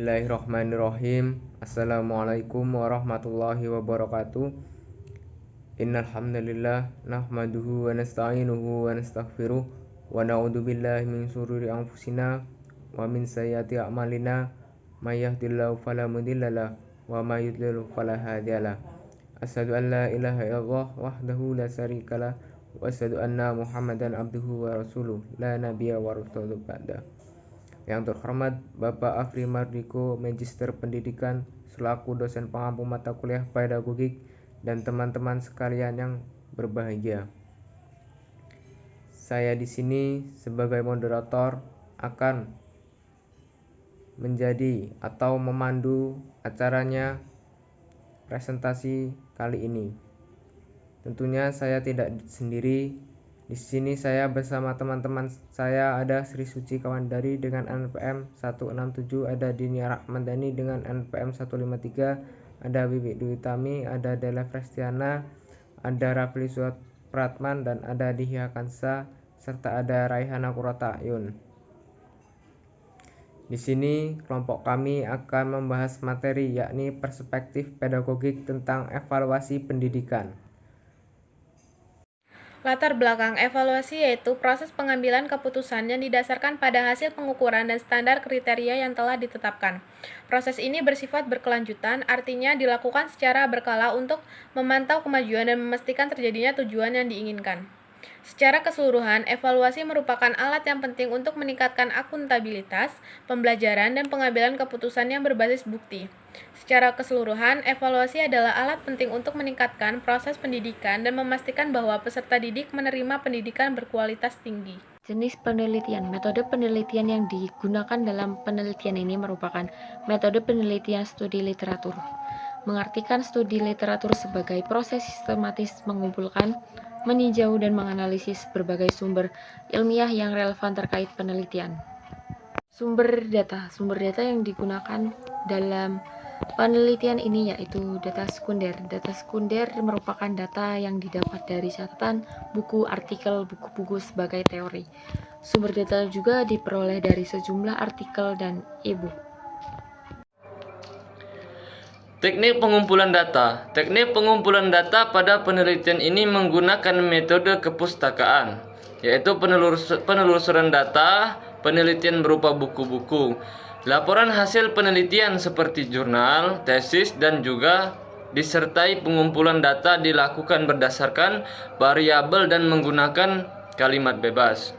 Bismillahirrahmanirrahim. Assalamualaikum warahmatullahi wabarakatuh. Innal hamdalillah nahmaduhu wa nasta'inuhu wa nastaghfiruh wa na'udzu billahi min shururi anfusina wa min sayyiati a'malina may yahdihillahu fala mudhillalah wa may yudlil fala hadiyalah. Asyhadu an la ilaha illallah wahdahu la syarikalah wa asyhadu anna Muhammadan abduhu wa rasuluh la nabiyya wa rasuluh ba'da. Yang terhormat Bapak Afri Mardiko, Magister Pendidikan, selaku dosen pengampu mata kuliah pedagogik, dan teman-teman sekalian yang berbahagia. Saya di sini sebagai moderator akan menjadi atau memandu acaranya presentasi kali ini. Tentunya saya tidak sendiri. Di sini saya bersama teman-teman saya, ada Sri Suci Kawandari dengan NPM 167, ada Dinia Rahmadani dengan NPM 153, ada Bibi Dwi Tami, ada Dela Frestiana, ada Rafli Pratman, dan ada Dihya Kansa, serta ada Raihana Qurrata Ayun. Di sini kelompok kami akan membahas materi yakni perspektif pedagogik tentang evaluasi pendidikan. Latar belakang evaluasi yaitu proses pengambilan keputusan yang didasarkan pada hasil pengukuran dan standar kriteria yang telah ditetapkan. Proses ini bersifat berkelanjutan, artinya dilakukan secara berkala untuk memantau kemajuan dan memastikan terjadinya tujuan yang diinginkan. Secara keseluruhan, evaluasi merupakan alat yang penting untuk meningkatkan akuntabilitas, pembelajaran, dan pengambilan keputusan yang berbasis bukti. Secara keseluruhan, evaluasi adalah alat penting untuk meningkatkan proses pendidikan dan memastikan bahwa peserta didik menerima pendidikan berkualitas tinggi. Jenis penelitian. Metode penelitian yang digunakan dalam penelitian ini merupakan metode penelitian studi literatur. Mengartikan studi literatur sebagai proses sistematis mengumpulkan, meninjau, dan menganalisis berbagai sumber ilmiah yang relevan terkait penelitian. Sumber data yang digunakan dalam penelitian ini yaitu data sekunder. Data sekunder merupakan data yang didapat dari catatan, buku, artikel, buku-buku sebagai teori. Sumber data juga diperoleh dari sejumlah artikel dan e-book. Teknik pengumpulan data. Teknik pengumpulan data pada penelitian ini menggunakan metode kepustakaan, yaitu penelusuran data, penelitian berupa buku-buku, laporan hasil penelitian seperti jurnal, tesis, dan juga disertai pengumpulan data dilakukan berdasarkan variabel dan menggunakan kalimat bebas.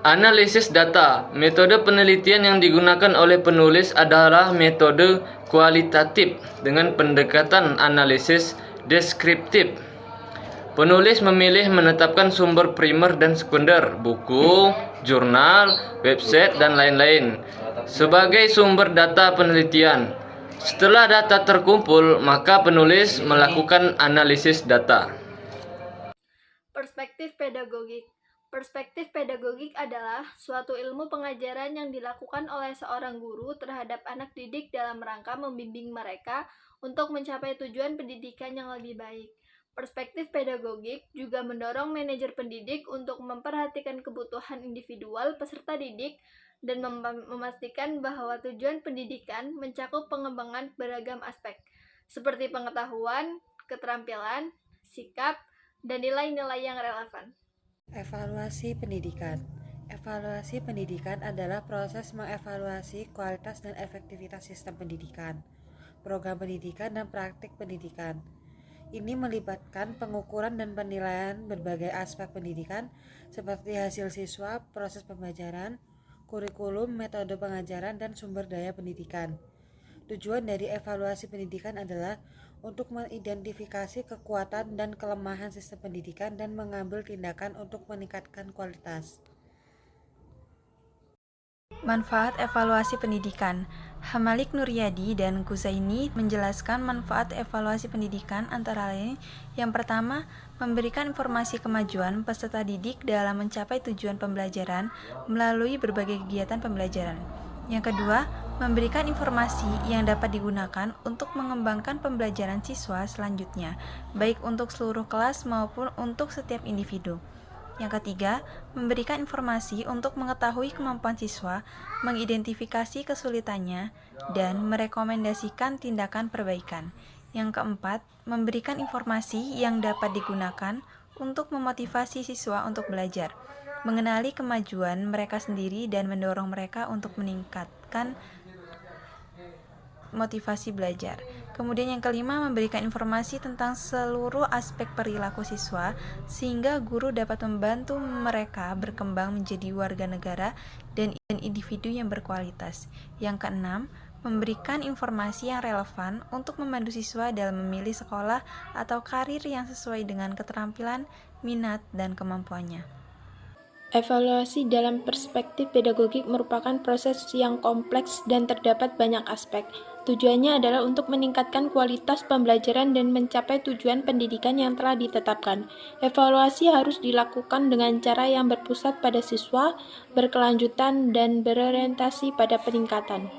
Analisis data. Metode penelitian yang digunakan oleh penulis adalah metode kualitatif dengan pendekatan analisis deskriptif. Penulis memilih menetapkan sumber primer dan sekunder, buku, jurnal, website, dan lain-lain sebagai sumber data penelitian. Setelah data terkumpul, maka penulis melakukan analisis data. Perspektif pedagogik. Perspektif pedagogik adalah suatu ilmu pengajaran yang dilakukan oleh seorang guru terhadap anak didik dalam rangka membimbing mereka untuk mencapai tujuan pendidikan yang lebih baik. Perspektif pedagogik juga mendorong manajer pendidik untuk memperhatikan kebutuhan individual peserta didik dan memastikan bahwa tujuan pendidikan mencakup pengembangan beragam aspek, seperti pengetahuan, keterampilan, sikap, dan nilai-nilai yang relevan. Evaluasi pendidikan. Evaluasi pendidikan adalah proses mengevaluasi kualitas dan efektivitas sistem pendidikan, program pendidikan, dan praktik pendidikan. Ini melibatkan pengukuran dan penilaian berbagai aspek pendidikan seperti hasil siswa, proses pembelajaran, kurikulum, metode pengajaran, dan sumber daya pendidikan. Tujuan dari evaluasi pendidikan adalah untuk mengidentifikasi kekuatan dan kelemahan sistem pendidikan dan mengambil tindakan untuk meningkatkan kualitas. Manfaat evaluasi pendidikan. Hamalik Nuryadi dan Kuzaini menjelaskan manfaat evaluasi pendidikan antara lain yang pertama, memberikan informasi kemajuan peserta didik dalam mencapai tujuan pembelajaran melalui berbagai kegiatan pembelajaran. Yang kedua, memberikan informasi yang dapat digunakan untuk mengembangkan pembelajaran siswa selanjutnya, baik untuk seluruh kelas maupun untuk setiap individu. Yang ketiga, memberikan informasi untuk mengetahui kemampuan siswa, mengidentifikasi kesulitannya, dan merekomendasikan tindakan perbaikan. Yang keempat, memberikan informasi yang dapat digunakan untuk memotivasi siswa untuk belajar, mengenali kemajuan mereka sendiri dan mendorong mereka untuk meningkatkan motivasi belajar. Kemudian yang kelima, memberikan informasi tentang seluruh aspek perilaku siswa sehingga guru dapat membantu mereka berkembang menjadi warga negara dan individu yang berkualitas. Yang keenam, memberikan informasi yang relevan untuk membantu siswa dalam memilih sekolah atau karir yang sesuai dengan keterampilan, minat, dan kemampuannya. Evaluasi dalam perspektif pedagogik merupakan proses yang kompleks dan terdapat banyak aspek. Tujuannya adalah untuk meningkatkan kualitas pembelajaran dan mencapai tujuan pendidikan yang telah ditetapkan. Evaluasi harus dilakukan dengan cara yang berpusat pada siswa, berkelanjutan, dan berorientasi pada peningkatan.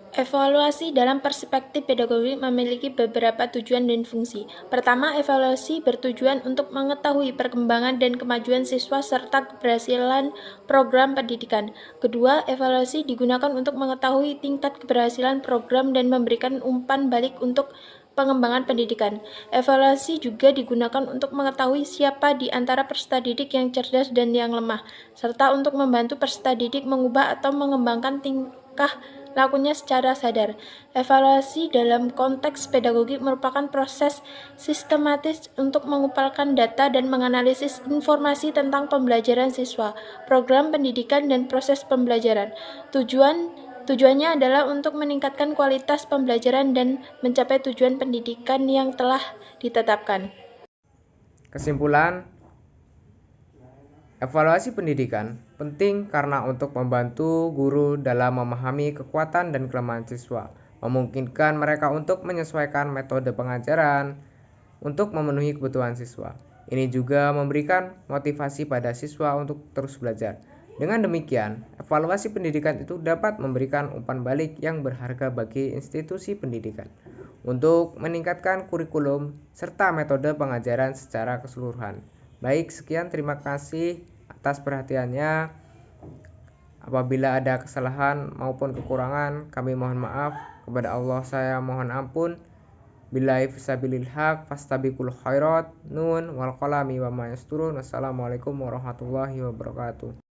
Evaluasi dalam perspektif pedagogik memiliki beberapa tujuan dan fungsi. Pertama, evaluasi bertujuan untuk mengetahui perkembangan dan kemajuan siswa serta keberhasilan program pendidikan. Kedua, evaluasi digunakan untuk mengetahui tingkat keberhasilan program dan memberikan umpan balik untuk pengembangan pendidikan. Evaluasi juga digunakan untuk mengetahui siapa di antara peserta didik yang cerdas dan yang lemah, serta untuk membantu peserta didik mengubah atau mengembangkan tingkah lakunya secara sadar. Evaluasi dalam konteks pedagogik merupakan proses sistematis untuk mengumpulkan data dan menganalisis informasi tentang pembelajaran siswa, program pendidikan, dan proses pembelajaran. Tujuannya adalah untuk meningkatkan kualitas pembelajaran dan mencapai tujuan pendidikan yang telah ditetapkan. Kesimpulan, evaluasi pendidikan penting karena untuk membantu guru dalam memahami kekuatan dan kelemahan siswa, memungkinkan mereka untuk menyesuaikan metode pengajaran untuk memenuhi kebutuhan siswa. Ini juga memberikan motivasi pada siswa untuk terus belajar. Dengan demikian, evaluasi pendidikan itu dapat memberikan umpan balik yang berharga bagi institusi pendidikan untuk meningkatkan kurikulum serta metode pengajaran secara keseluruhan. Baik, sekian, terima kasih atas perhatiannya. Apabila ada kesalahan maupun kekurangan, kami mohon maaf. Kepada Allah saya mohon ampun. Billahi fisabilil haq fastabiqul khairat. Nun wal qalami wa ma yasturun. Wassalamualaikum warahmatullahi wabarakatuh.